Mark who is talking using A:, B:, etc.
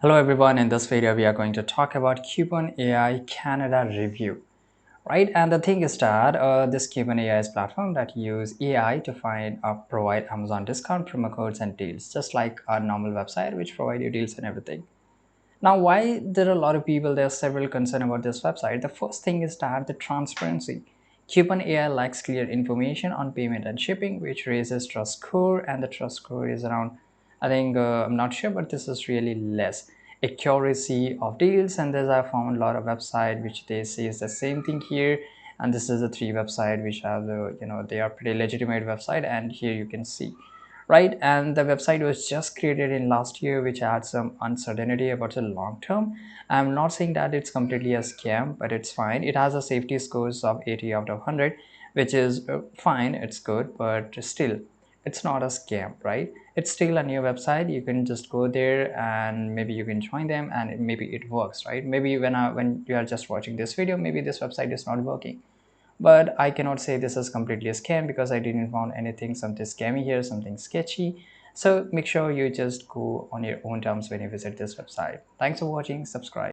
A: Hello everyone, in this video we are going to talk about Coupon AI Canada review, right? And the thing is that this Coupon AI is platform that use AI to find provide Amazon discount promo codes and deals, just like a normal website which provide you deals and everything. Now, why there are a lot of people, there are several concern about this website. The first thing is that the transparency. Coupon AI lacks clear information on payment and shipping, which raises trust score, and the trust score is around, I think, I'm not sure, but this is really less. Accuracy of deals, and there's I found a lot of website which they say is the same thing here, and this is the three website which have the they are pretty legitimate website, and here you can see, right? And the website was just created in last year, which adds some uncertainty about the long term. I'm not saying that it's completely a scam, but it's fine. It has a safety scores of 80 out of 100, which is fine, it's good, but still it's not a scam, right? It's still a new website. You can just go there and maybe you can join them, and maybe it works, right? Maybe when you are just watching this video, maybe this website is not working, but I cannot say this is completely a scam because I didn't found anything something scammy here, something sketchy. So make sure you just go on your own terms when you visit this website. Thanks for watching. Subscribe.